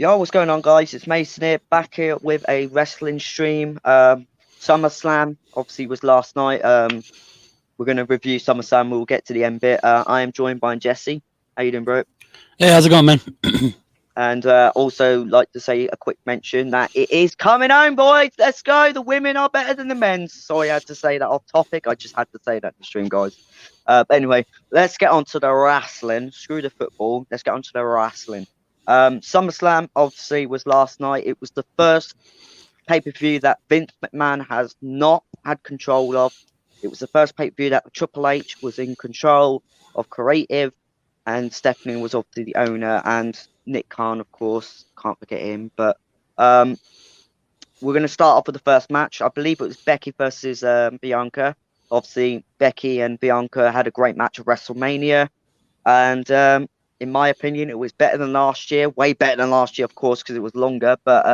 Yo, what's going on, guys? It's Mason here, back here with a wrestling stream. Summerslam obviously was last night. We're gonna review Summerslam. We'll get to the end bit. I am joined by Jesse. How you doing, bro? Hey, how's it going, man? And also like to say a quick mention that it is coming home, boys. Let's go. The women are better than the men. Sorry, I had to say that off topic. I just had to say that in the stream, guys. But anyway, let's get on to the wrestling. Screw the football. Let's get on to the wrestling. SummerSlam obviously was last night. It was the first pay-per-view that Vince McMahon has not had control of. It was the first pay-per-view that Triple H was in control of creative, and Stephanie was obviously the owner, and Nick Khan, of course, can't forget him. But we're going to start off with the first match. I believe it was Becky versus Bianca. Obviously, Becky and Bianca had a great match at WrestleMania, and in my opinion, it was better than last year. Way better than last year, of course, because it was longer. But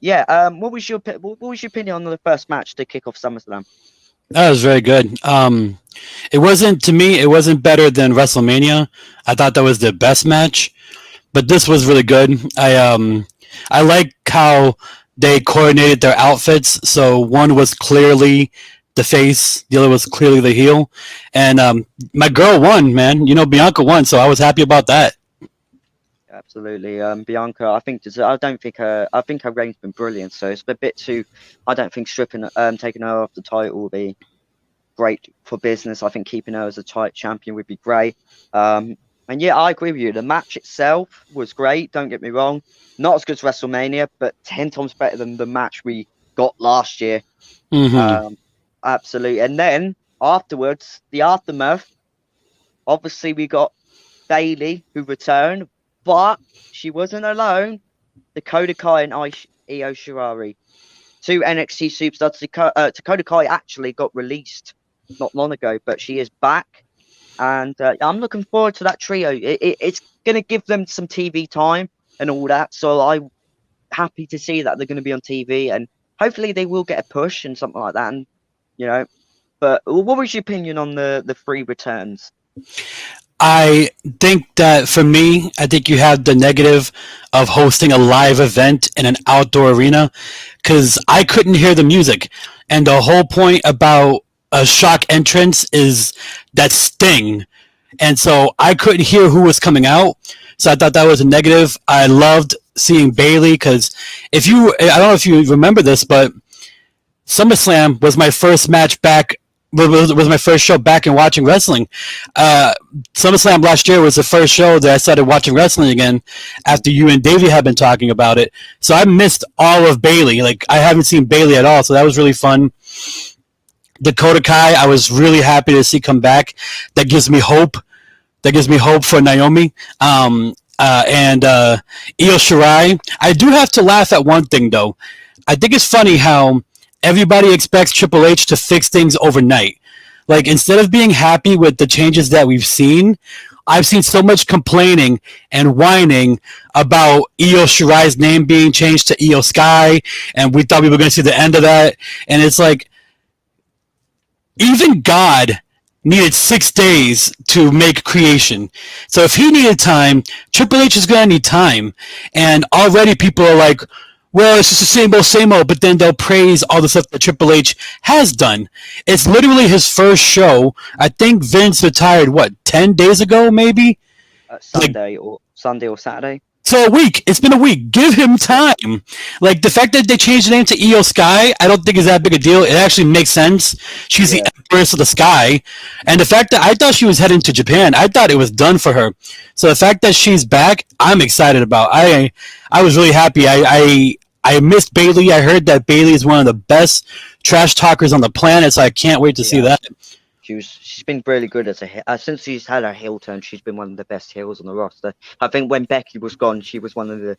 what was your opinion on the first match to kick off SummerSlam? That was very good. It wasn't to me. It wasn't better than WrestleMania. I thought that was the best match, but this was really good. I like how they coordinated their outfits. So one was clearly the face, the other was clearly the heel, and my girl won, man. You know, Bianca won, so I was happy about that. Absolutely, Bianca. I think her reign's been brilliant. So it's a bit too. I don't think taking her off the title would be great for business. I think keeping her as a tight champion would be great. And yeah, I agree with you. The match itself was great. Don't get me wrong. Not as good as WrestleMania, but 10 times better than the match we got last year. Mm-hmm. Absolutely. And then afterwards, the aftermath. Obviously, we got Bayley who returned, but she wasn't alone. Dakota Kai and Io Shirai, two NXT superstars. Dakota Kai actually got released not long ago, but she is back, and I'm looking forward to that trio. It's going to give them some TV time and all that, so I'm happy to see that they're going to be on TV, and hopefully they will get a push and something like that. And but what was your opinion on the three returns? I think that for me, I think you have the negative of hosting a live event in an outdoor arena because I couldn't hear the music. And the whole point about a shock entrance is that sting. And so I couldn't hear who was coming out. So I thought that was a negative. I loved seeing Bayley because I don't know if you remember this, but SummerSlam was my first match back. Was my first show back in watching wrestling. SummerSlam last year was the first show that I started watching wrestling again after you and Davey had been talking about it. So I missed all of Bayley. Like I haven't seen Bayley at all. So that was really fun. Dakota Kai, I was really happy to see come back. That gives me hope. That gives me hope for Naomi. And Io Shirai. I do have to laugh at one thing though. I think it's funny how everybody expects Triple H to fix things overnight. Like, instead of being happy with the changes that we've seen, I've seen so much complaining and whining about Io Shirai's name being changed to Io Sky, and we thought we were going to see the end of that. And it's like, even God needed 6 days to make creation. So if he needed time, Triple H is going to need time. And already people are like, well, it's just the same old, but then they'll praise all the stuff that Triple H has done. It's literally his first show. I think Vince retired, 10 days ago, maybe? Sunday or Saturday. So a week. It's been a week. Give him time. Like, the fact that they changed the name to Io Sky, I don't think is that big a deal. It actually makes sense. She's the Empress of the Sky. And the fact that I thought she was heading to Japan, I thought it was done for her. So the fact that she's back, I'm excited about. I was really happy. I missed Bayley. I heard that Bayley is one of the best trash talkers on the planet, so I can't wait to see that. She's been really good as since she's had her heel turn. She's been one of the best heels on the roster. I think when Becky was gone, she was when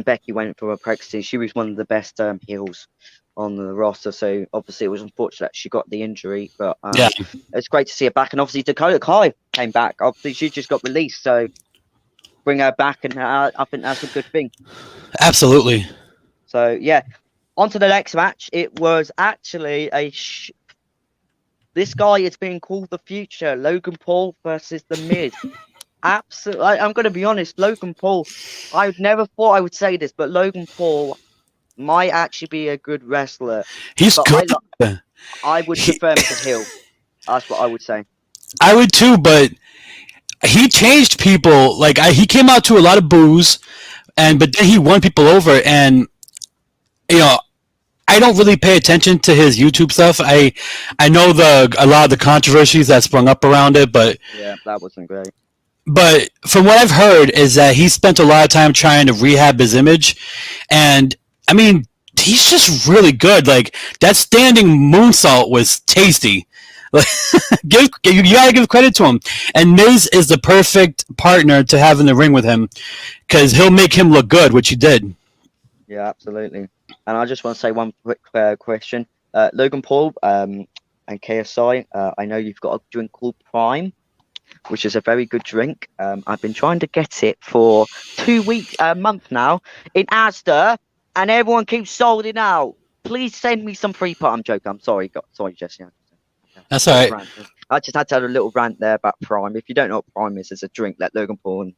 Becky went for her pregnancy, she was one of the best heels on the roster. So obviously it was unfortunate she got the injury, but it's great to see her back. And obviously Dakota Kai came back. Obviously she just got released, so bring her back, and I think that's a good thing. Absolutely. So yeah, on to the next match. It was actually this guy is being called the Future, Logan Paul versus The Miz. Absolutely. I'm going to be honest. Logan Paul, I never thought I would say this, but Logan Paul might actually be a good wrestler. He's But good. I would He, prefer him as a heel. That's what I would say. I would too, but he changed people. Like he came out to a lot of boos, but then he won people over, and you know I don't really pay attention to his YouTube stuff. I know a lot of the controversies that sprung up around it, Yeah, that wasn't great. but from what I've heard is that he spent a lot of time trying to rehab his image, and I mean he's just really good. Like that standing moonsault was tasty. Like, you gotta give credit to him. And Miz is the perfect partner to have in the ring with him because he'll make him look good, which he did. Yeah, absolutely. And I just want to say one quick question. Logan Paul and KSI, I know you've got a drink called Prime, which is a very good drink. I've been trying to get it for 2 weeks, a month now in Asda, and everyone keeps sold it out. Please send me some free part. I'm joking. I'm sorry. Sorry, Jesse. That's all right. I just had to have a little rant there about Prime. If you don't know what Prime is, it's a drink like Logan Paul.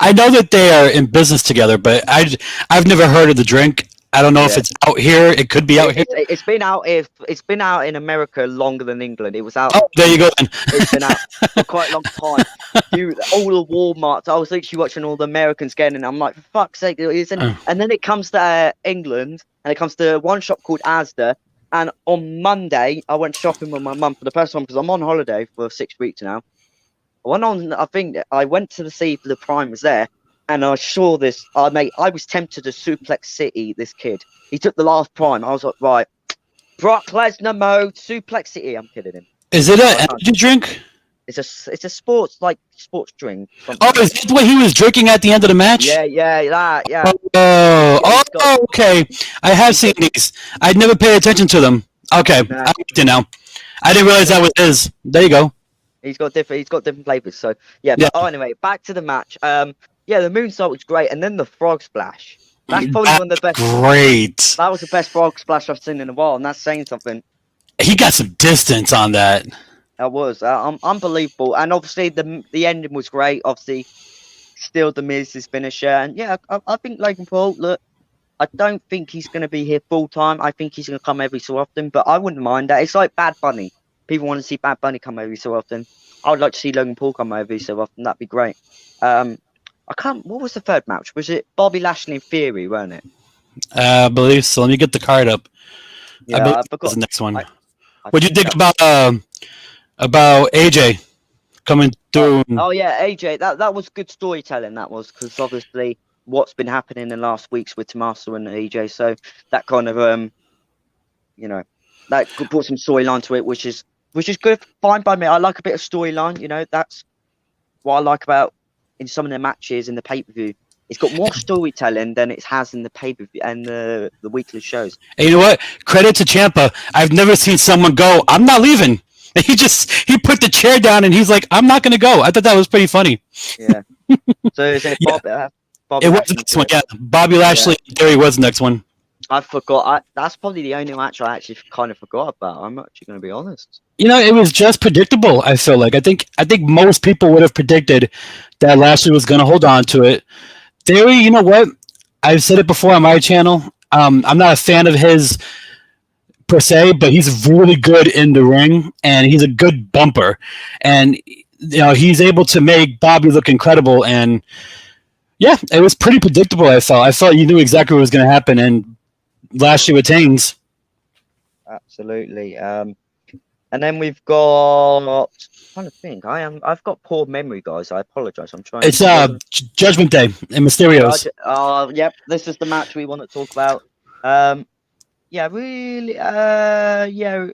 I know that they are in business together, but I've never heard of the drink. I don't know if it's out here. It could be out here. It's been out. It's been out in America longer than England. It was out. Oh, there you go. Then. It's been out for quite a long time. All the Walmarts. I was literally watching all the Americans getting, and I'm like, for fuck's sake, it isn't. And then it comes to England, and it comes to one shop called Asda. And on Monday, I went shopping with my mum for the first time because I'm on holiday for 6 weeks now. I think I went to see if the Prime was there, and I saw this. Mate, I was tempted to suplex City. This kid, he took the last Prime. I was like, right, Brock Lesnar mode, suplex City. I'm kidding him. Is it an energy drink? It's a sports drink. Oh, is that what he was drinking at the end of the match? Yeah. Oh, okay. I have seen these. I'd never paid attention to them. Okay, I get it now. I didn't realize that was his. There you go. He's got different flavors. So yeah. But anyway, back to the match. The moonsault was great, and then the frog splash. That's probably one of the best. Great. That was the best frog splash I've seen in a while, and that's saying something. He got some distance on that. That was unbelievable, and obviously the ending was great. Obviously, still the Miz's finisher, and I think Logan Paul. Look, I don't think he's going to be here full time. I think he's going to come every so often, but I wouldn't mind that. It's like Bad Bunny. People want to see Bad Bunny come every so often. I would like to see Logan Paul come every so often. That'd be great. I can't. What was the third match? Was it Bobby Lashley and Theory? Weren't it? I believe so. Let me get the card up. Yeah, I believe I forgot. that was the next one. I What do you think about AJ coming through? Oh yeah, AJ. That was good storytelling. That was because obviously what's been happening in the last weeks with Tommaso and AJ. So that kind of that could put some storyline to it, which is good. Fine by me. I like a bit of storyline. That's what I like about in some of the matches in the pay-per-view. It's got more storytelling than it has in the pay-per-view and the weekly shows. And you know what? Credit to Ciampa. I've never seen someone go, I'm not leaving. He put the chair down and he's like, I'm not going to go. I thought that was pretty funny. Yeah. So is it Bobby it was the next one, yeah. Bobby Lashley, there he was the next one. I forgot. That's probably the only match I actually kind of forgot about. I'm actually going to be honest. It was just predictable, I feel like. I think most people would have predicted that Lashley was going to hold on to it. Theory, you know what? I've said it before on my channel. I'm not a fan of his per se, but he's really good in the ring, and he's a good bumper. And he's able to make Bobby look incredible. And yeah, it was pretty predictable. I felt you knew exactly what was going to happen, and Lashley retains. Absolutely. And then we've got. I'm trying to think. I've got poor memory, guys. I apologize. I'm trying. It's Judgment Day in Mysterio's. Yep. This is the match we want to talk about. Yeah, really. Yeah.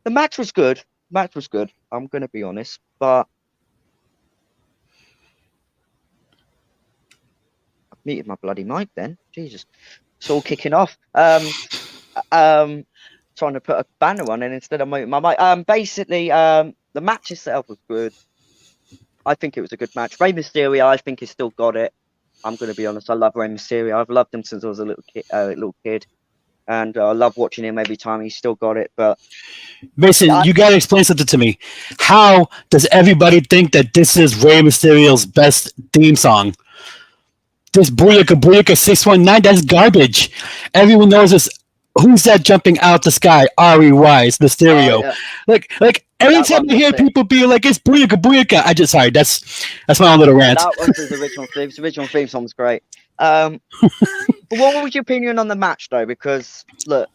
The match was good. I'm gonna be honest, but I've muted my bloody mic. Then Jesus, it's all kicking off. Trying to put a banner on, and instead of muting my mic. Basically, the match itself was good. I think it was a good match. Rey Mysterio, I think, he's still got it. I'm going to be honest. I love Rey Mysterio. I've loved him since I was a little kid. and I love watching him every time. He's still got it, but Mason, I, you gotta explain something to me. How does everybody think that this is Rey Mysterio's best theme song? This Booyaka Booyaka 619, that's garbage. Everyone knows this. Who's that jumping out the sky? R.E.Y. It's Mysterio. yeah, Like every that time one I was hear it. people be like, it's Booyaka Booyaka, I just sorry, that's my own little Yeah, rant. that was his original theme. His original theme song was great. Um, but what was your opinion on the match though? Because look,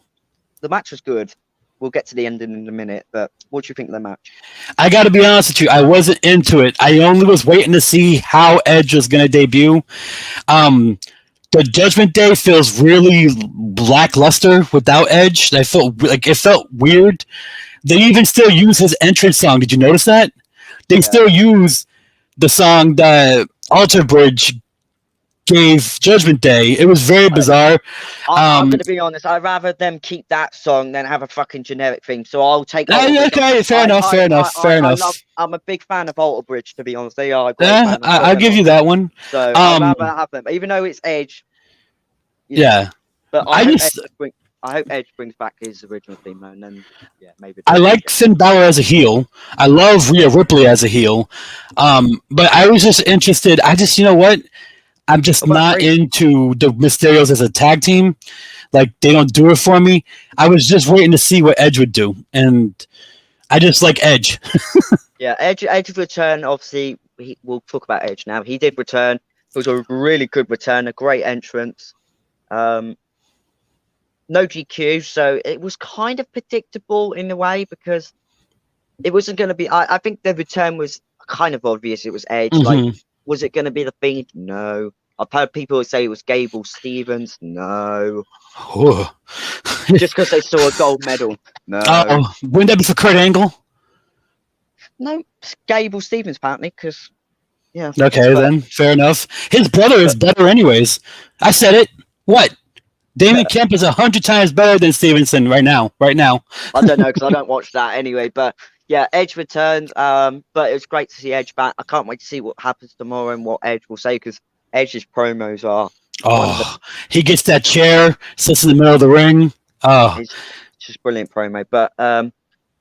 the match was good. We'll get to the ending in a minute, but what do you think of the match? I gotta be honest with you, I wasn't into it. I only was waiting to see how Edge was gonna debut. Um, the Judgment Day feels really lackluster without Edge. I felt like it felt weird. They even still use his entrance song. Did you notice that? They Yeah. still use the song that Alter Bridge gave Judgment Day. It was very bizarre. I'm going to be honest. I'd rather them keep that song than have a fucking generic theme. So I'll take Alter Bridge. Okay, fair enough. I'm a big fan of Alter Bridge, to be honest. They are a great band. I'll give you that one. So I'd rather have them, even though it's Edge. Yeah. But I hope Edge brings back his original theme, and then maybe. I like Finn Balor as a heel. I love Rhea Ripley as a heel. But I was just interested. You know what? I'm just not into the Mysterios as a tag team. Like, they don't do it for me. I was just waiting to see what Edge would do, and I just like Edge. Yeah, Edge's return, obviously, we'll talk about Edge now. He did return. It was a really good return, a great entrance. No GQ, so it was kind of predictable in a way because it wasn't going to be. I think the return was kind of obvious. It was Edge. Like, was it going to be the Fiend? No. I've heard people say it was Gable Stevens. No. Just because they saw a gold medal. No. Wouldn't that be for Kurt Angle? No, Gable Stevens apparently. Because Okay, then fair enough. His brother is better, anyways. I said it. What? Damien Kemp is 100 times better than Stevenson right now. I don't know because I don't watch that anyway. But yeah, Edge returned. But it was great to see Edge back. I can't wait to see what happens tomorrow and what Edge will say because Edge's promos are. He gets that chair, sits in the middle of the ring. It's just brilliant promo. But I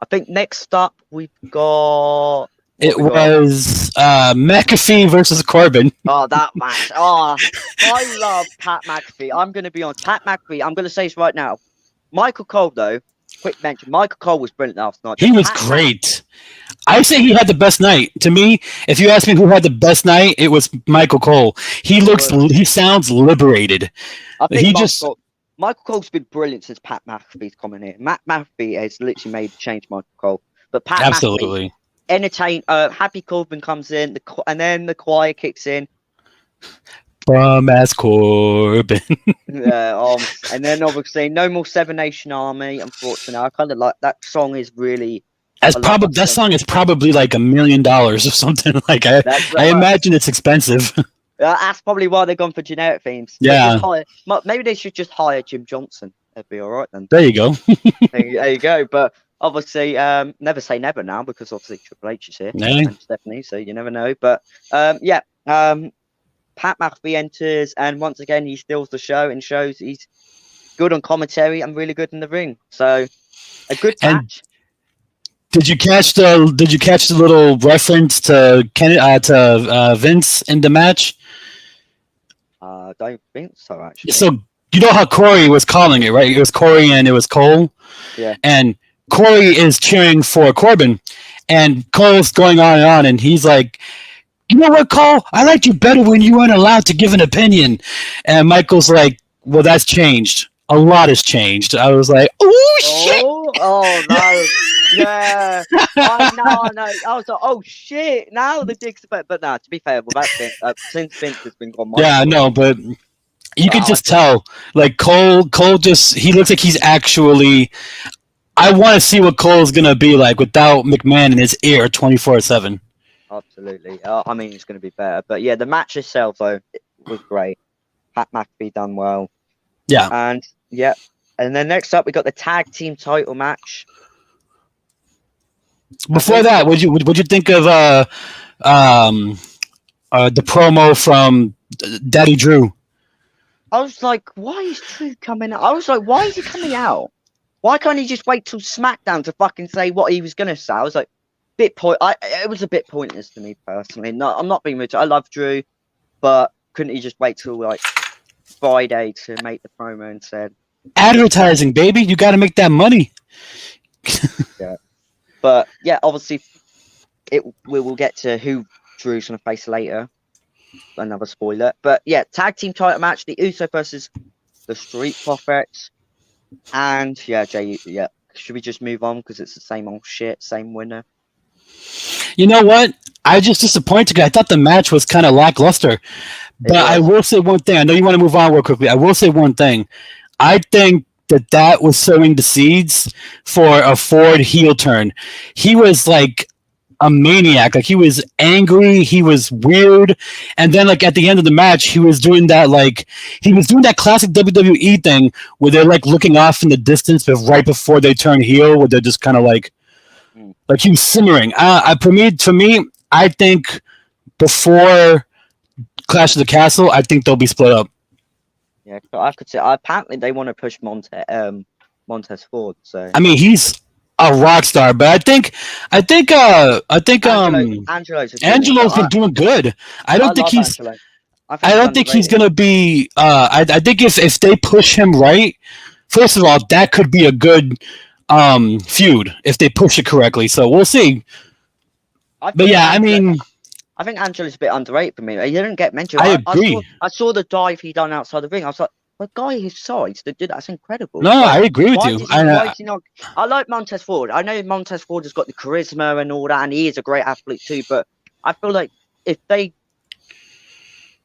think next up we've got. Was McAfee versus Corbin. Oh, that match. Oh, I love Pat McAfee. I'm going to be on Pat McAfee. I'm going to say this right now. Michael Cole, though, quick mention. Michael Cole was brilliant last night. He was great. I say he had the best night. To me, if you ask me who had the best night, it was Michael Cole. He sounds liberated. I think Michael Cole's been brilliant since Pat McAfee's coming here. Matt McAfee has literally changed Michael Cole. But Pat McAfee, entertain. Happy Corbin comes in, and then the choir kicks in. Bum ass Corbin. And then obviously no more Seven Nation Army. Unfortunately, I kind of like that song. Is really that song is probably like $1 million or something. Like I imagine it's expensive. That's probably why they've gone for generic themes. Yeah. Maybe they should just hire Jim Johnson. That'd be all right then. There you go. there you go. But obviously, never say never now because obviously Triple H is here and Stephanie, so you never know. But Pat McAfee enters, and once again he steals the show and shows he's good on commentary and really good in the ring. So a good match. Did you catch the little reference to Vince in the match? I don't think so, actually. So you know how Corey was calling it, right? It was Corey and it was Cole. Yeah. And Corey is cheering for Corbin, and Cole's going on, and he's like, "You know what, Cole? I liked you better when you weren't allowed to give an opinion." And Michael's like, "Well, that's changed. A lot has changed." I was like, "Oh shit!" Oh no! Yeah, I know. I was like, "Oh shit!" Now the dick's but nah. To be fair, since Vince has been gone, but you can just tell, like Cole just he looks like he's actually. I want to see what Cole's gonna be like without McMahon in his ear 24/7. Absolutely. I mean, it's gonna be better, but yeah, the match itself though was great. Pat McAfee done well. Yeah. And then next up we got the tag team title match. Before that, what'd you think of the promo from Daddy Drew? I was like, why is Drew coming out? I was like, why is he coming out? Why can't he just wait till SmackDown to fucking say what he was gonna say? I was like, it was a bit pointless to me personally. No, I'm not being rude. I love Drew, but couldn't he just wait till like Friday to make the promo and said Advertising, baby. You got to make that money. yeah. But yeah, obviously, we will get to who Drew's gonna face later. Another spoiler, but yeah, tag team title match: the Uso versus the Street Profits. And yeah, Jay, yeah. Should we just move on because it's the same old shit, same winner? You know what? I just disappointed because I thought the match was kind of lackluster. But I will say one thing. I know you want to move on real quickly. I will say one thing. I think that was sowing the seeds for a Ford heel turn. He was like a maniac. Like he was angry. He was weird. And then like at the end of the match, he was doing that classic WWE thing where they're like looking off in the distance, but right before they turn heel, where they're just kind of like he was simmering. For me, I think before Clash of the Castle, I think they'll be split up. Yeah, I could say apparently they want to push Montez Ford. So I mean, he's a rock star, but I think Angelo's been doing good. I don't think he's gonna be. I think if they push him right, first of all, that could be a good feud if they push it correctly. So we'll see. But yeah, I mean, I think Angelo's a bit underrated for me. He didn't get mentioned. I agree. I saw the dive he done outside the ring. I was like, a guy his size to do that's incredible. No, I agree with you. I like Montez Ford. I know Montez Ford has got the charisma and all that, and he is a great athlete too. But I feel like if they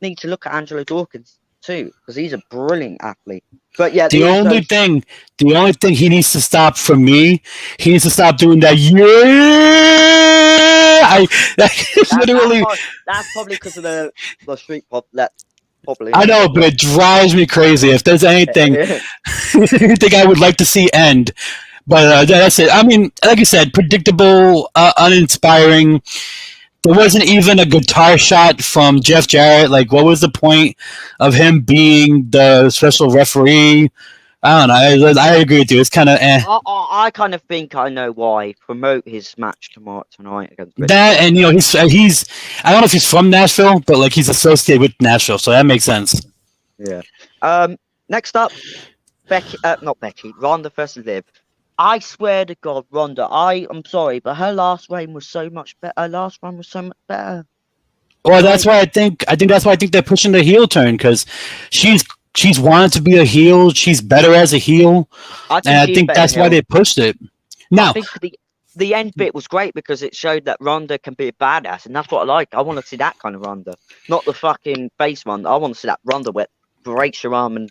need to look at Angelo Dawkins too, because he's a brilliant athlete. But yeah, the only thing he needs to stop from me, he needs to stop doing that. That's probably because of the street pop. Probably. I know, but it drives me crazy. If there's anything, anything I would like to see end, but that's it. I mean, like you said, predictable, uninspiring. There wasn't even a guitar shot from Jeff Jarrett. Like, what was the point of him being the special referee? I don't know. I agree with you. It's kind of I kind of think I know why. Promote his match tonight against that, and he's I don't know if he's from Nashville, but like he's associated with Nashville, so that makes sense. Yeah. Next up, Ronda versus Liv. I swear to God, Ronda. I'm sorry, but her last reign was so much better. Her last run was so much better. Well, that's why I think that's why I think they're pushing the heel turn because she's wanted to be a heel. She's better as a heel, I think that's why they pushed it. Now, I think the end bit was great because it showed that Ronda can be a badass, and that's what I like. I want to see that kind of Ronda, not the fucking face Ronda. I want to see that Ronda where breaks your arm and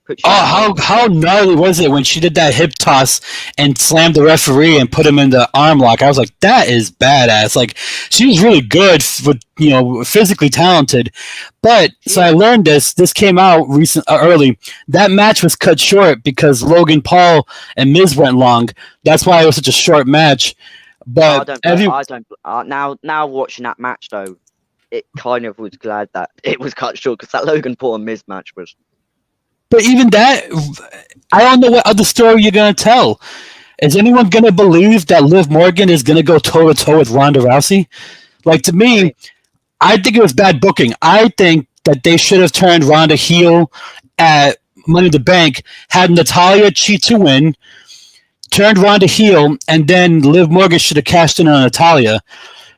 puts you. How gnarly was it when she did that hip toss and slammed the referee and put him in the arm lock? I was like, that is badass. Like she was really good with physically talented. But so I learned this came out early. That match was cut short because Logan Paul and Miz went long. That's why it was such a short match. But now watching that match though, it kind of was glad that it was cut short because that Logan Paul and Miz match was. But even that, I don't know what other story you're gonna tell. Is anyone gonna believe that Liv Morgan is gonna go toe to toe with Ronda Rousey? Like to me, I think it was bad booking. I think that they should have turned Ronda heel at Money in the Bank, had Natalya cheat to win, turned Ronda heel, and then Liv Morgan should have cashed in on Natalya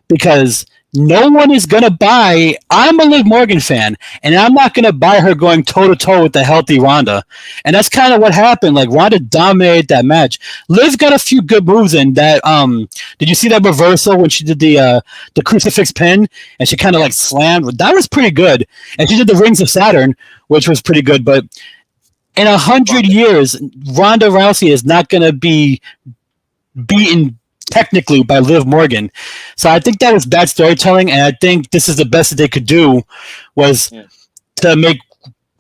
because no one is going to buy. I'm a Liv Morgan fan, and I'm not going to buy her going toe-to-toe with the healthy Ronda. And that's kind of what happened. Like, Ronda dominated that match. Liv got a few good moves in that. Did you see that reversal when she did the crucifix pin, and she kind of, like, slammed? That was pretty good. And she did the Rings of Saturn, which was pretty good. But in 100 years, Ronda Rousey is not going to be beaten technically by Liv Morgan. So I think that was bad storytelling, and I think this is the best that they could do was to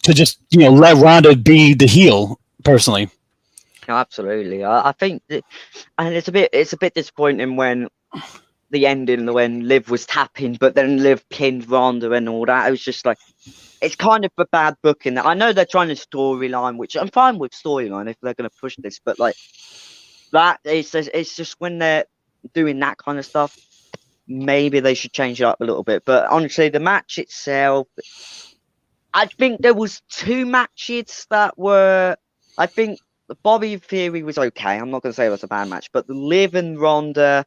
just let Ronda be the heel personally. No, absolutely. I think and it's a bit disappointing when the ending when Liv was tapping, but then Liv pinned Ronda and all that. It was just like, it's kind of a bad booking. I know they're trying to storyline, which I'm fine with storyline if they're going to push this, but like that is it's just when they're doing that kind of stuff, maybe they should change it up a little bit. But honestly, the match itself, I think there was two matches that were, I think the Bobby Theory was okay. I'm not going to say it was a bad match, but the Liv and Ronda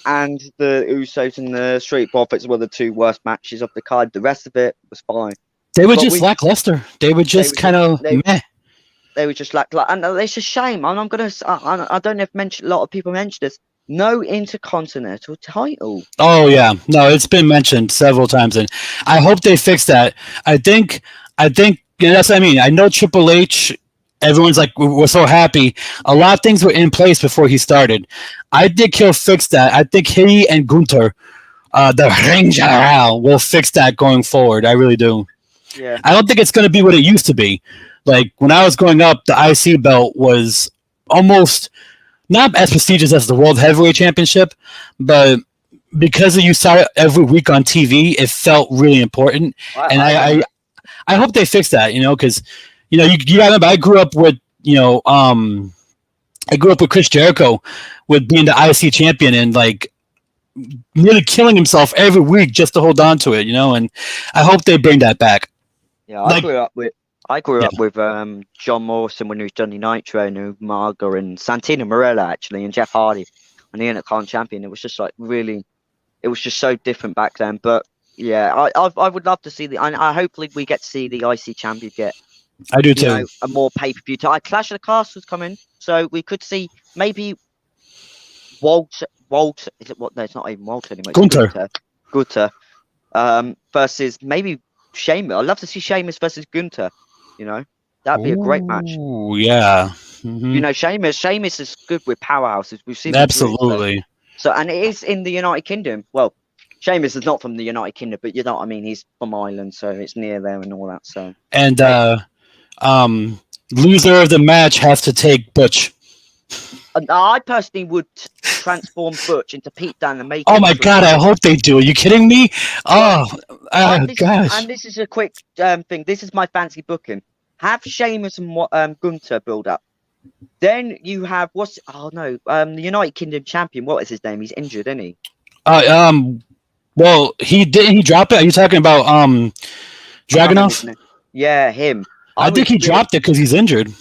and the Usos and the Street Profits were the two worst matches of the card. The rest of it was fine. They were just lackluster. They were just kind of meh. They were just lackluster, and it's a shame. And I'm gonna, I don't know if a lot of people mentioned this. No Intercontinental title. Oh yeah, no, it's been mentioned several times, and I hope they fix that. I think that's what I mean. I know Triple H. Everyone's like, we're so happy. A lot of things were in place before he started. I think he'll fix that. I think he and Gunther, the Ring General, will fix that going forward. I really do. Yeah. I don't think it's going to be what it used to be. Like when I was growing up, the IC belt was almost not as prestigious as the World Heavyweight Championship, but because you saw it every week on TV, it felt really important. I hope they fix that, because you gotta remember I grew up with Chris Jericho with being the IC champion and like nearly killing himself every week just to hold on to it, and I hope they bring that back. Yeah, I grew up with John Morrison when he was Johnny Nitro and Umaga and Santino Marella actually and Jeff Hardy and the Intercontinental champion. It was just like really, it was just so different back then. But yeah, I would love to see I hopefully we get to see the IC champion get. I do too. A more pay-per-view title. Clash of the Castles coming, so we could see maybe Walter. Is it what? No, it's not even Walter anymore. Gunther. Versus maybe Sheamus. I'd love to see Sheamus versus Gunther. That'd be a great match. Oh yeah. Mm-hmm. Sheamus is good with powerhouses. We've seen absolutely. So and it is in the United Kingdom. Well, Sheamus is not from the United Kingdom, but you know what I mean. He's from Ireland, so it's near there and all that. So and loser of the match has to take Butch. I personally would transform Butch into Pete Dunne and make. Oh my god! I hope they do. Are you kidding me? Oh, gosh! And this is a quick thing. This is my fancy booking. Have Sheamus and Gunther build up. Then you have the United Kingdom champion. What is his name? He's injured, isn't he? Well, he drop it. Are you talking about Dragunov? Yeah, him. I think he dropped it because he's injured.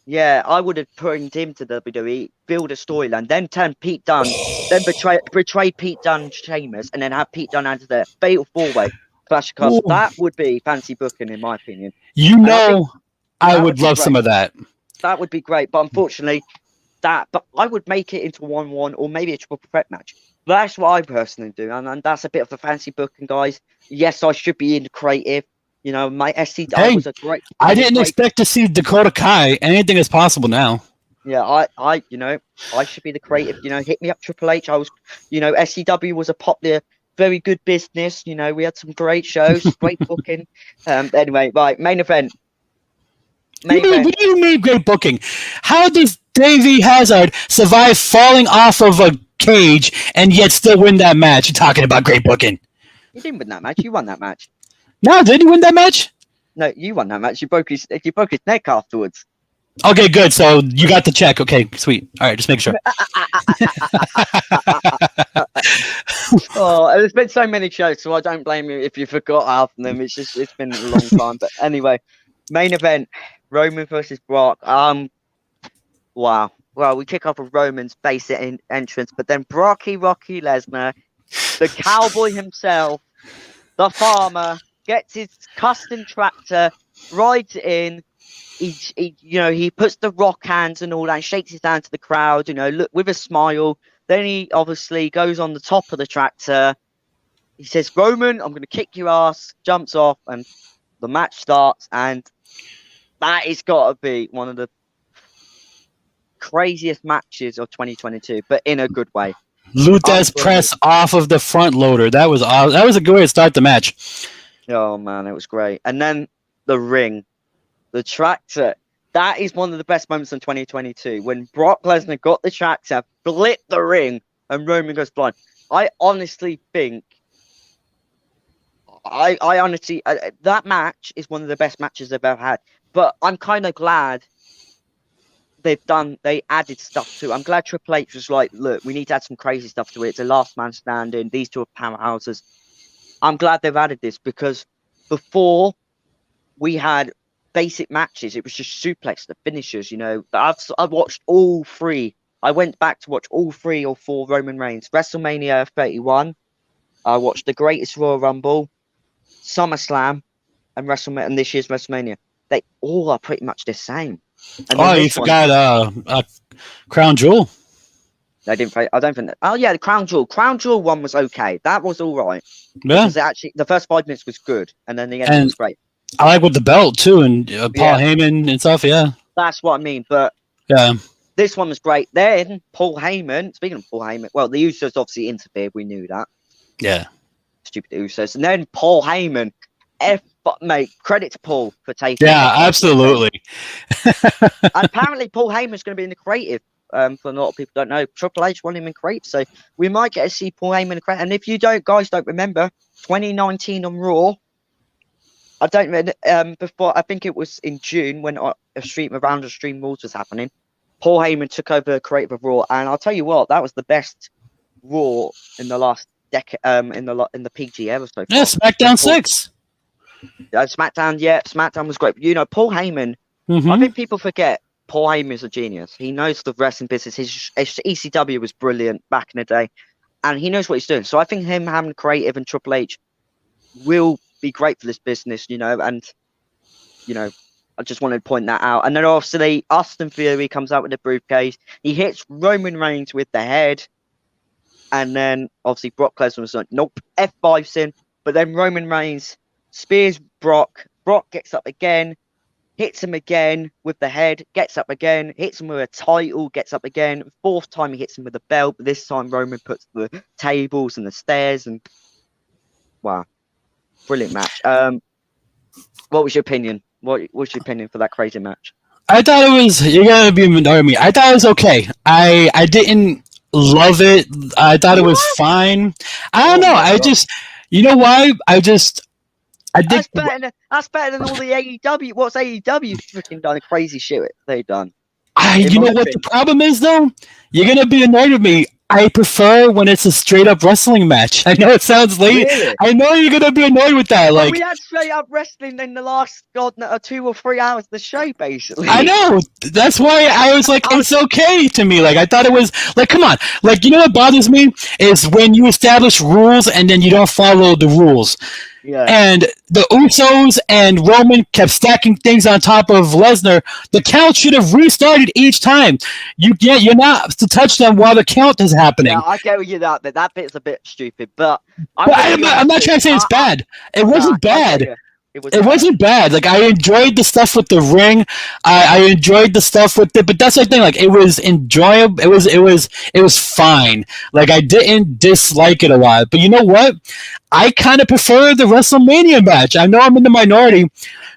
Yeah, I would have put him to WWE, build a storyline, then turn Pete Dunne, then betray Pete Dunne, Sheamus, and then have Pete Dunne into the Fatal 4-Way Clash of Castles. That would be fancy booking, in my opinion. I would love some of that. That would be great, but unfortunately, but I would make it into 1-1 or maybe a triple threat match. That's what I personally do, and that's a bit of a fancy booking, guys. Yes, I should be in the creative. My SCW was a great. I didn't expect to see Dakota Kai. Anything is possible now. Yeah, I should be the creative. Hit me up, Triple H. I was, SCW was a popular, very good business. We had some great shows, great booking. Anyway, right, main event. What do you mean great booking? How does Davey Hazard survive falling off of a cage and yet still win that match? You're talking about great booking. You didn't win that match. You won that match. No, did you win that match? No, you won that match. You broke his neck afterwards. Okay, good. So you got the check. Okay, sweet. All right, just make sure. There's been so many shows, so I don't blame you if you forgot half of them. It's been a long time. But anyway, main event: Roman versus Brock. Wow. Well, we kick off with Roman's basic entrance, but then Rocky Lesnar, the cowboy himself, the farmer, gets his custom tractor, rides in. He puts the rock hands and all that, and shakes his hand to the crowd. Look with a smile. Then he obviously goes on the top of the tractor. He says, "Roman, I'm going to kick your ass." Jumps off, and the match starts. And that has got to be one of the craziest matches of 2022, but in a good way. Lutez press off of the front loader. That was a good way to start the match. Oh man, it was great. And then the ring, the tractor. That is one of the best moments in 2022 when Brock Lesnar got the tractor, flipped the ring, and Roman goes blind. I honestly think I honestly that match is one of the best matches I've ever had. But I'm kind of glad they added stuff to it. I'm glad Triple H was like, look, we need to add some crazy stuff to it. It's a last man standing. These two are powerhouses. I'm glad they've added this because before we had basic matches, it was just suplex, the finishers. I've watched all three. I went back to watch all 3 or 4 Roman Reigns. WrestleMania 31. I watched the Greatest Royal Rumble, SummerSlam, and WrestleMania, and this year's WrestleMania. They all are pretty much the same. And then Oh, you this one, forgot Crown Jewel. they didn't. I don't think. Oh yeah, the Crown Jewel. Crown Jewel one was okay. That was all right Yeah, because actually the first 5 minutes was good, and then the end and was great. I like with the belt too, and Paul Heyman and stuff. Yeah, That's what I mean. But yeah, this one was great. Then Paul Heyman. Speaking of Paul Heyman, well, the Usos obviously interfered. We knew that. yeah. Stupid Usos. And then Paul Heyman. Mate, credit to Paul for taking. Yeah, absolutely. And apparently, Paul Heyman's going to be in the creative. For a lot of people don't know, Triple H won him in creative, so we might get to see Paul Heyman in creative. And if you guys don't remember, 2019 on Raw. I don't remember. Before I think it was in June when a stream around the Stream Rules was happening. Paul Heyman took over creative of Raw, and I'll tell you what, that was the best Raw in the last decade. In the PG era so far. Yeah, SmackDown 6. SmackDown was great. Paul Heyman. Mm-hmm. I think people forget Paul Heyman is a genius. He knows the wrestling business. His ECW was brilliant back in the day, and he knows what he's doing. So I think him having creative and Triple H will be great for this business. And I just wanted to point that out. And then obviously Austin Theory comes out with the briefcase. He hits Roman Reigns with the head, and then obviously Brock Lesnar was like, nope, F5's in. But then Roman Reigns spears Brock. Brock gets up again, hits him again with the head, gets up again, hits him with a title, gets up again. 4th time he hits him with a belt, but this time Roman puts the tables and the stairs, and wow, brilliant match. What was your opinion? What was your opinion for that crazy match? I thought it was. You're gonna be annoying me. I thought it was okay. I didn't love it. I thought it was fine. I don't know. I just. You know why? I think that's better than all the AEW. What's AEW freaking done? Crazy shit they've done. You know what the problem is though? You're gonna be annoyed with me. I prefer when it's a straight up wrestling match. I know it sounds late. Really? I know you're gonna be annoyed with that. Like we had straight up wrestling in the last 2 or 3 hours of the show, basically. I know. That's why I was like, it's okay to me. Like I thought it was like, come on. Like you know what bothers me is when you establish rules and then you don't follow the rules. Yeah. And the Usos and Roman kept stacking things on top of Lesnar. The count should have restarted each time. You're not to touch them while the count is happening. Yeah, I get you that, but that bit's a bit stupid. But I'm not trying to say it's bad. It wasn't bad. It wasn't bad. Like I enjoyed the stuff with the ring. I enjoyed the stuff with it, but that's the thing. Like it was enjoyable. It was fine. Like I didn't dislike it a lot. But you know what? I kind of prefer the WrestleMania match. I know I'm in the minority,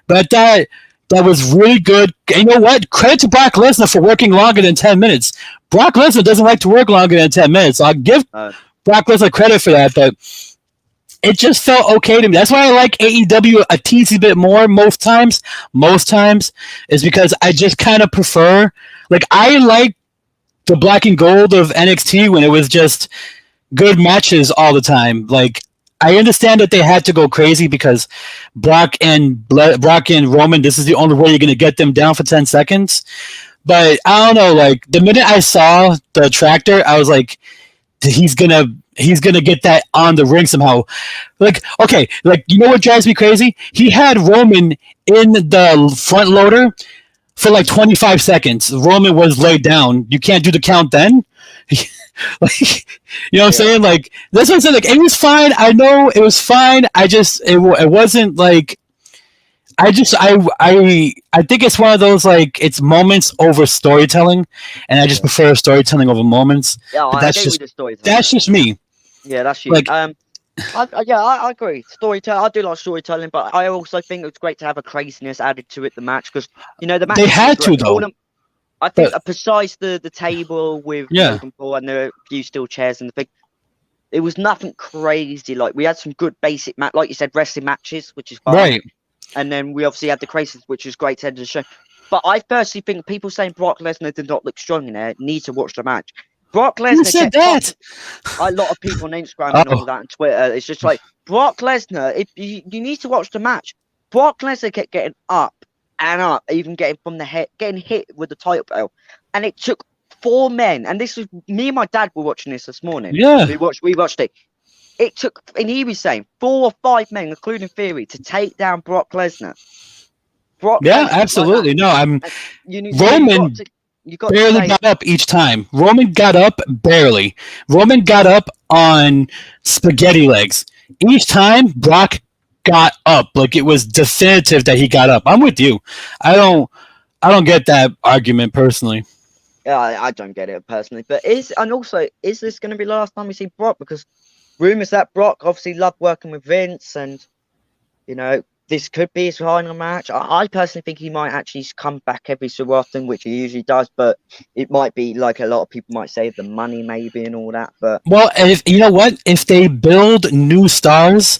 but that was really good. And you know what? Credit to Brock Lesnar for working longer than 10 minutes. Brock Lesnar doesn't like to work longer than 10 minutes. So I'll give Brock Lesnar credit for that, but it just felt okay to me. That's why I like AEW a teensy bit more most times. Most times is because I just kind of prefer. Like I like the black and gold of NXT when it was just good matches all the time. Like I understand that they had to go crazy because Brock and Roman. This is the only way you're going to get them down for 10 seconds. But I don't know. Like the minute I saw the tractor, I was like, he's gonna get that on the ring somehow. Like, okay, like you know what drives me crazy? He had Roman in the front loader for like 25 seconds. Roman was laid down. You can't do the count then. Like, you know what I'm saying? Like that's what I'm saying. Like it was fine. I know it was fine. It wasn't like. I think it's one of those like it's moments over storytelling, and I just prefer storytelling over moments. Yeah, that's just me. Yeah, that's you. Like, I agree. Storytelling. I do like storytelling, but I also think it's great to have a craziness added to it. The match because the match they had to though. I think besides the table with Logan Paul and the few steel chairs and the thing, it was nothing crazy. Like we had some good basic like you said, wrestling matches, which is fine. Right. And then we obviously had the crazies, which was great to end the show. But I personally think people saying Brock Lesnar did not look strong in there need to watch the match. Brock Who Lesnar said kept that? a lot of people on Instagram and Oh, all that and Twitter. It's just like Brock Lesnar. If you need to watch the match, Brock Lesnar kept getting up and up, even getting from the head, getting hit with the title belt, and it took 4 men. And this was me and my dad were watching this morning. yeah. We watched it. It took, and he was saying 4 or 5 men, including Theory, to take down Brock Lesnar. Yeah, absolutely. Like no, I'm Roman. You got barely got up each time. Roman got up barely. Roman got up on spaghetti legs. Each time Brock got up. Like it was definitive that he got up. I'm with you. I don't get that argument personally. Yeah, I don't get it personally. But is this going to be the last time we see Brock? Because rumors that Brock obviously loved working with Vince, and you know, this could be his final match. I personally think he might actually come back every so often, which he usually does, but it might be like a lot of people might say the money maybe and all that. But well, if you know what, if they build new stars,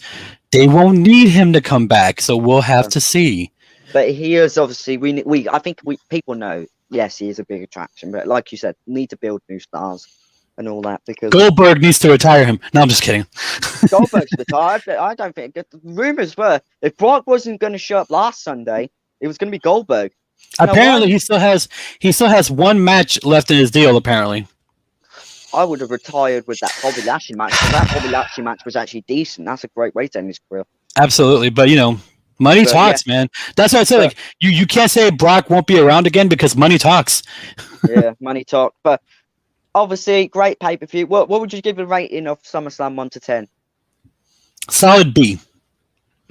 they won't need him to come back. So we'll have to see. But he is obviously I think people know. Yes, he is a big attraction, but like you said, need to build new stars and all that because Goldberg needs to retire him. No, I'm just kidding. Goldberg's retired. I don't think the rumors were if Brock wasn't going to show up last Sunday, it was going to be Goldberg. Apparently, he still has 1 match left in his deal. Apparently, I would have retired with that Bobby Lashley match. That Bobby Lashley match was actually decent. That's a great way to end his career. Absolutely, but you know, money talks, man. That's what I said. Like you can't say Brock won't be around again because money talks. Yeah, money talks. But obviously, great pay-per-view. What would you give a rating of SummerSlam 1 to 10? Solid B.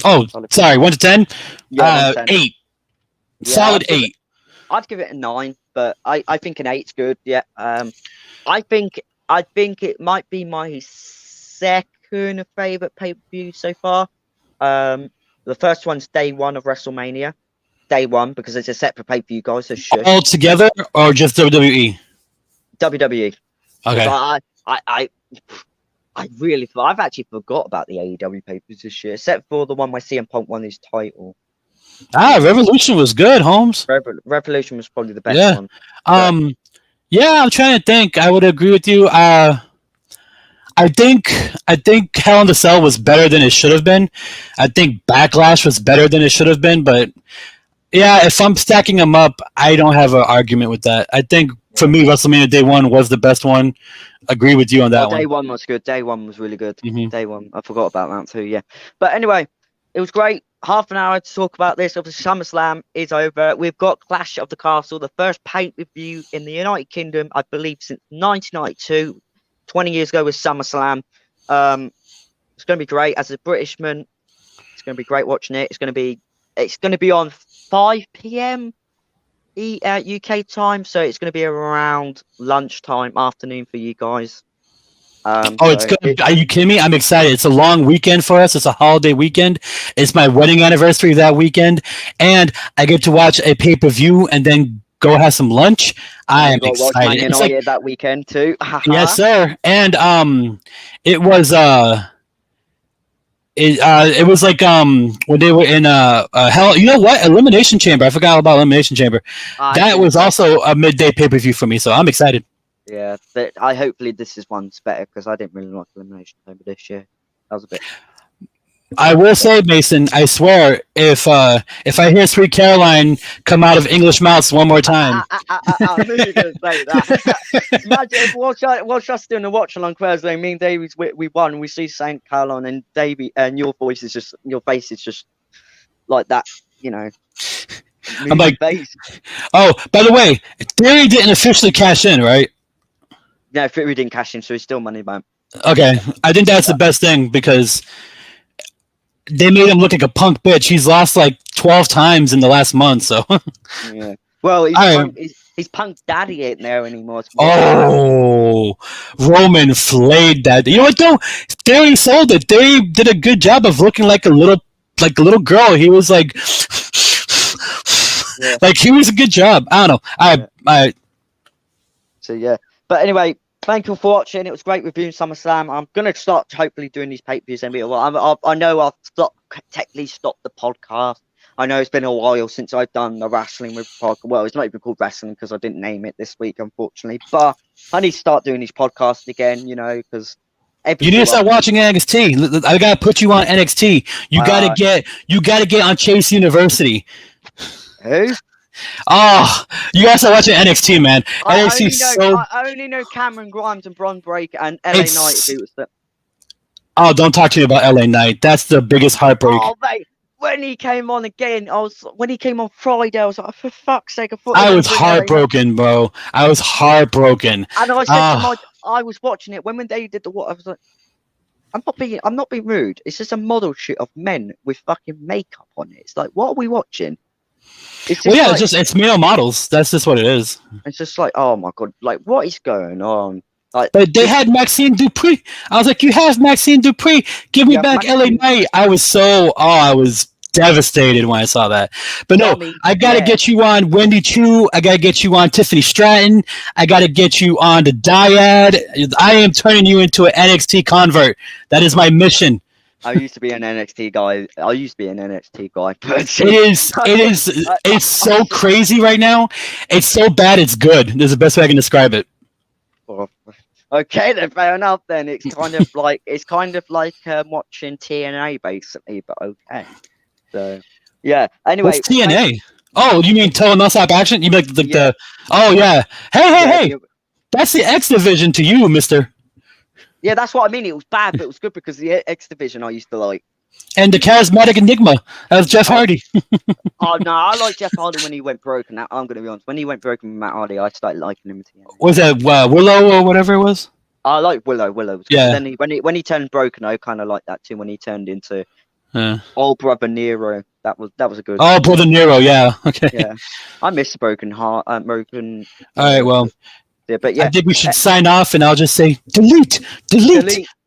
Oh, sorry, 1 to 10. Yeah, 10. 8. Yeah, solid 8. I'd give it a 9, but I think an 8's good. Yeah. I think it might be my second favorite pay-per-view so far. The first one's day 1 of WrestleMania. Day 1 because it's a separate pay-per-view, guys. So shush. All together or just WWE? WWE. Okay. I've actually forgot about the AEW pay-per-views this year, except for the one where CM Punk won his title. Revolution was good, Holmes. Revolution was probably the best one. Yeah, I'm trying to think. I would agree with you. I think Hell in the Cell was better than it should have been. I think Backlash was better than it should have been, but yeah, if I'm stacking them up, I don't have an argument with that. I think for me, WrestleMania Day 1 was the best one. Agree with you on that one. Day 1 was good. Day 1 was really good. Mm-hmm. Day 1, I forgot about that too. Yeah, but anyway, it was great. Half an hour to talk about this. Obviously, SummerSlam is over. We've got Clash of the Castle, the first pay-per-view in the United Kingdom, I believe, since 1992. 20 years ago with SummerSlam. It's going to be great. As a Britishman, it's going to be great watching it. It's going to be on 5 p.m. UK time, so it's going to be around lunchtime, afternoon for you guys. It's good. Are you kidding me? I'm excited. It's a long weekend for us. It's a holiday weekend. It's my wedding anniversary that weekend, and I get to watch a pay-per-view and then go have some lunch. I am excited. It's like that weekend too. Yes, sir. And it was it was like when they were in hell. You know what? Elimination Chamber. I forgot about Elimination Chamber. That was also a midday pay-per-view for me, so I'm excited. Yeah, but hopefully this is one's better because I didn't really like Elimination Chamber this year. That was a bit. I will say, Mason, I swear, if I hear Sweet Caroline come out of English mouths one more time. I knew you were going to say that. Imagine if watch us doing a watch along Thursday, me and Davey, we won, we see Saint Caroline, and Davey, and your face is just like that, you know. I'm like, face. Oh, by the way, Theory didn't officially cash in, right? No, Theory didn't cash in, so he's still money man. Okay, I think that's the best thing because they made him look like a punk bitch. He's lost like 12 times in the last month, so. Yeah. Well, he's punk daddy ain't there anymore. Oh, Roman flayed that. You know what though? Theory sold it. Theory did a good job of looking like a little girl. He was like, like he was a good job. I don't know. So yeah. But anyway, thank you for watching. It was great reviewing SummerSlam. I'm gonna start hopefully doing these pay-per-views. I know I've technically stopped the podcast. I know it's been a while since I've done the wrestling with podcast. Well, it's not even called wrestling because I didn't name it this week, unfortunately. But I need to start doing these podcasts again, because You need to start watching NXT. I gotta put you on NXT. You gotta get on Chase University. Who? Oh, you gotta start watching NXT, man. I only know Cameron Grimes and Bron Breakker and LA Knight. Oh, don't talk to me about LA Knight. That's the biggest heartbreak. Oh, mate. When he came on again, when he came on Friday, I was like, for fuck's sake, I was heartbroken, bro. I was heartbroken. And I said I was watching it when they did the what, I was like, I'm not being rude. It's just a model shoot of men with fucking makeup on it. It's like, what are we watching? It's male models. That's just what it is. It's just like, oh my god, like what is going on? Like, but they had Maxine Dupree. I was like, you have Maxine Dupree. Give me back LA Knight. I was devastated when I saw that. But no, I gotta get you on Wendy Chu. I gotta get you on Tiffany Stratton. I gotta get you on the Dyad. I am turning you into an NXT convert. That is my mission. I used to be an NXT guy. But it's so crazy right now. It's so bad. It's good. There's the best way I can describe it. Okay, then fair enough. Then it's kind of like watching TNA basically, but okay. So yeah. Anyway, what's TNA? Oh, you mean Total Nonstop Action? You mean like the? Oh yeah. Hey! That's the X Division to you, Mister. Yeah, that's what I mean. It was bad, but it was good because the X Division I used to like. And the charismatic Enigma. That was Jeff Hardy. Oh no, I like Jeff Hardy when he went broke. And I'm going to be honest. When he went broke with Matt Hardy, I started liking him. Was that Willow or whatever it was? I like Willow. Yeah. Then when he turned broken, I kind of like that too. When he turned into old brother Nero, that was a good. Oh, brother Nero, yeah. Okay. Yeah, I miss broken heart. Broken. All right, well. Yeah, but yeah, I think we should sign off, and I'll just say delete.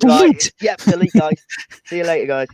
Right. Yep, delete, guys. See you later, guys.